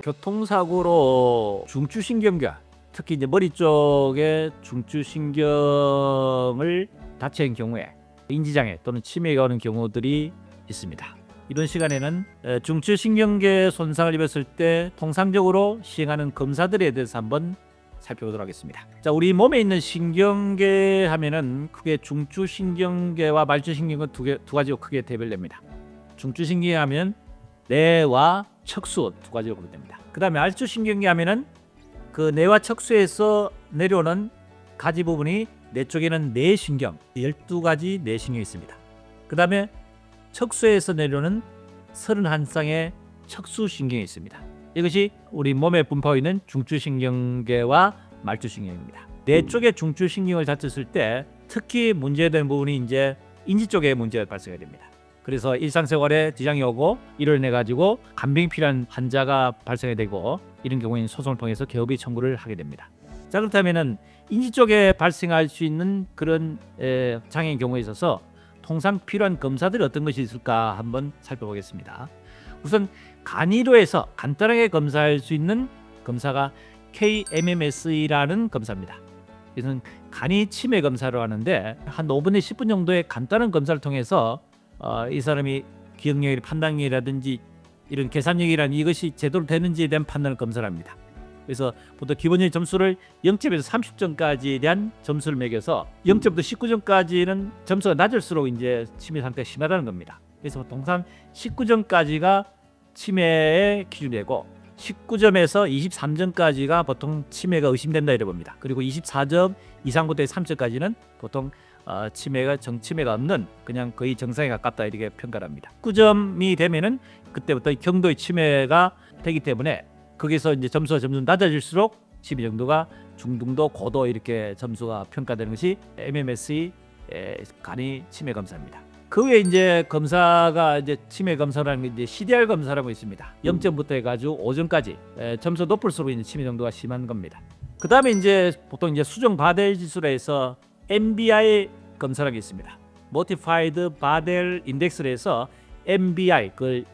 교통사고로 중추신경계, 특히 이제 머리 쪽에 중추신경을 다친 경우에 인지장애 또는 치매가 오는 경우들이 있습니다. 이런 시간에는 중추신경계 손상을 입었을 때 통상적으로 시행하는 검사들에 대해서 한번 살펴보도록 하겠습니다. 자, 우리 몸에 있는 신경계 하면은 크게 중추신경계와 말추신경은 두 가지로 크게 대별됩니다. 중추신경계 하면 뇌와 척수 두 가지로 구분됩니다. 그 다음에 말추신경계 하면은 그 뇌와 척수에서 내려오는 가지 부분이 뇌 쪽에는 뇌신경 12가지 뇌신경이 있습니다. 그 다음에 척수에서 내려오는 31쌍의 척수신경이 있습니다. 이것이 우리 몸에 분포하고 있는 중추신경계와 말추신경입니다. 뇌 쪽에 중추신경을 다쳤을 때 특히 문제된 부분이 이제 인지 쪽에 문제가 발생이 됩니다. 그래서 일상생활에 지장이 오고 이를 내 가지고 간병이 필요한 환자가 발생이 되고 이런 경우에는 소송을 통해서 개업이 청구를 하게 됩니다. 자, 그렇다면은 인지 쪽에 발생할 수 있는 그런 장애인 경우에 있어서 통상 필요한 검사들이 어떤 것이 있을까 한번 살펴보겠습니다. 우선 간이로에서 간단하게 검사할 수 있는 검사가 KMMS라는 검사입니다. 이것은 간이 치매 검사로 하는데 한 5분에 10분 정도의 간단한 검사를 통해서 이 사람이 기억력이나 판단력이라든지 이런 계산력이라는 이것이 제대로 되는지에 대한 판단을 검사를 합니다. 그래서 보통 기본적인 점수를 0점에서 30점까지에 대한 점수를 매겨서 0점부터 19점까지는 점수가 낮을수록 이제 치매 상태가 심하다는 겁니다. 그래서 통상 19점까지가 치매의 기준이고 19점에서 23점까지가 보통 치매가 의심된다 이래 봅니다. 그리고 24점 이상부터 3점까지는 보통 치매가 정치매가 없는 그냥 거의 정상에 가깝다 이렇게 평가를 합니다. 9점이 되면은 그때부터 경도의 치매가 되기 때문에 거기서 이제 점수가 점점 낮아질수록 치매 정도가 중등도 고도 이렇게 점수가 평가되는 것이 MMS의 간이 치매 검사입니다. 그 외에 이제 검사가 이제 치매 검사라는 게 이제 CDR 검사라고 있습니다. 0점부터 해가지고 5점까지 점수 높을수록 이제 치매 정도가 심한 겁니다. 그 다음에 이제 보통 이제 수정 바델 지수에서 MBI 검사라는 게 있습니다. Modified Badel Index를 해서 MBI 그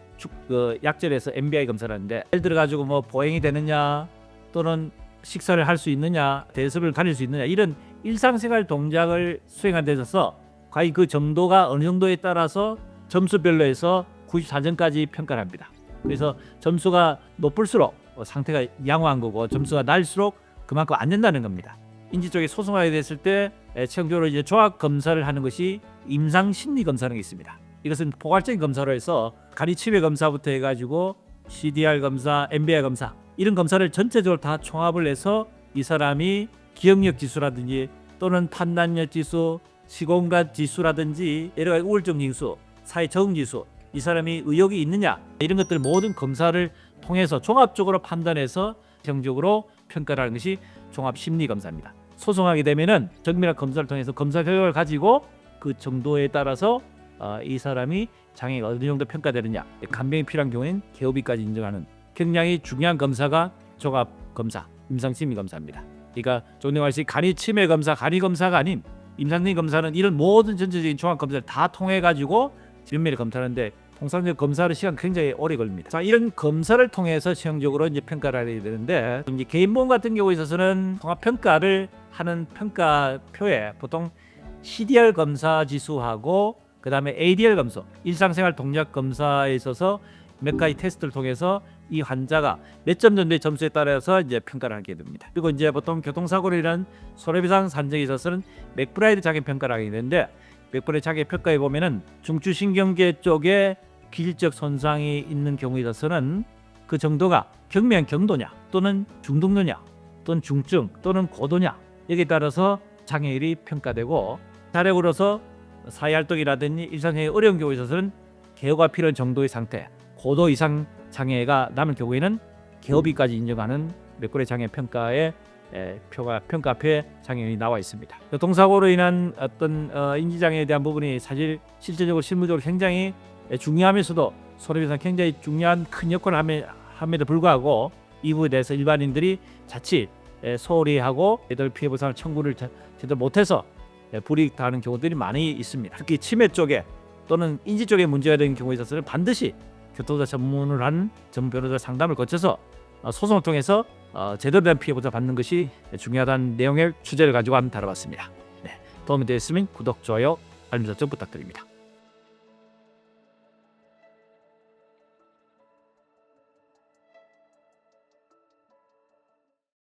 약절에서 MBI 검사를 하는데 예를 들어 가지고 뭐 보행이 되느냐 또는 식사를 할 수 있느냐 대습을 가릴 수 있느냐 이런 일상생활 동작을 수행하는 데 있어서 과연 그 정도가 어느 정도에 따라서 점수별로 해서 94점까지 평가를 합니다. 그래서 점수가 높을수록 상태가 양호한 거고 점수가 낮을수록 그만큼 안 된다는 겁니다. 인지 쪽에 소송하게 됐을 때 최종적으로 이제 종합 검사를 하는 것이 임상 심리 검사라는 게 있습니다. 이것은 포괄적인 검사로 해서 간이 치매 검사부터 해가지고 CDR 검사, MBI 검사 이런 검사를 전체적으로 다 총합을 해서 이 사람이 기억력 지수라든지 또는 판단력 지수, 시공간 지수라든지 여러 가지 우울증 지수, 사회 적응 지수, 이 사람이 의욕이 있느냐 이런 것들 모든 검사를 통해서 종합적으로 판단해서 최종적으로 평가를 하는 것이 종합 심리 검사입니다. 소송하게 되면은 정밀한 검사를 통해서 검사 결과를 가지고 그 정도에 따라서 이 사람이 장애가 어느 정도 평가되느냐 간병이 필요한 경우에는 개업이까지 인정하는 굉장히 중요한 검사가 종합 검사, 임상심리 검사입니다. 그러니까 종합 간이 치매 검사, 간이 검사가 아닌 임상심리 검사는 이런 모든 전체적인 종합 검사를 다 통해 가지고 면밀히 검사하는데 통상적 검사를 시간 굉장히 오래 걸립니다. 자, 이런 검사를 통해서 최종적으로 이제 평가를 해야 되는데 이제 개인보험 같은 경우에 있어서는 종합 평가를 하는 평가표에 보통 CDR 검사 지수하고 그 다음에 ADL 검사, 일상생활 동작 검사에 있어서 몇 가지 테스트를 통해서 이 환자가 몇 점 정도의 점수에 따라서 이제 평가를 하게 됩니다. 그리고 이제 보통 교통사고로 인한 손해배상 산정에 있어서는 맥브라이드 장애 평가를 하게 되는데 맥브라이드 장애 평가에 보면은 중추신경계 쪽에 기질적 손상이 있는 경우에 있어서는 그 정도가 경미한 경도냐 또는 중등도냐 또는 중증 또는 고도냐 여기에 따라서 장애율이 평가되고 자력으로서 사회활동이라든지 일상생활이 어려운 경우에 있어서는 개업가 필요한 정도의 상태 고도 이상 장애가 남을 경우에는 개업이까지 인정하는 맥브라이드 장애 평가의 평가표에 장애율이 나와 있습니다. 교통사고로 인한 어떤 인지장애에 대한 부분이 사실 실질적으로 실무적으로 굉장히 중요하면서도 손해배상 굉장히 중요한 큰 역할을 함에도 불구하고 이 부분에 대해서 일반인들이 자칫 소홀히 하고 애들 피해 보상을 청구를 제대로 못해서 불이익 당하는 경우들이 많이 있습니다. 특히 치매 쪽에 또는 인지 쪽에 문제가 되는 경우에 있어서는 반드시 교통사 전문을 한 전문 변호사 상담을 거쳐서 소송을 통해서 제대로 된 피해 보장 받는 것이 중요하다는 내용의 주제를 가지고 한번 다뤄봤습니다. 네, 도움이 되었으면 구독, 좋아요, 알림 설정 부탁드립니다.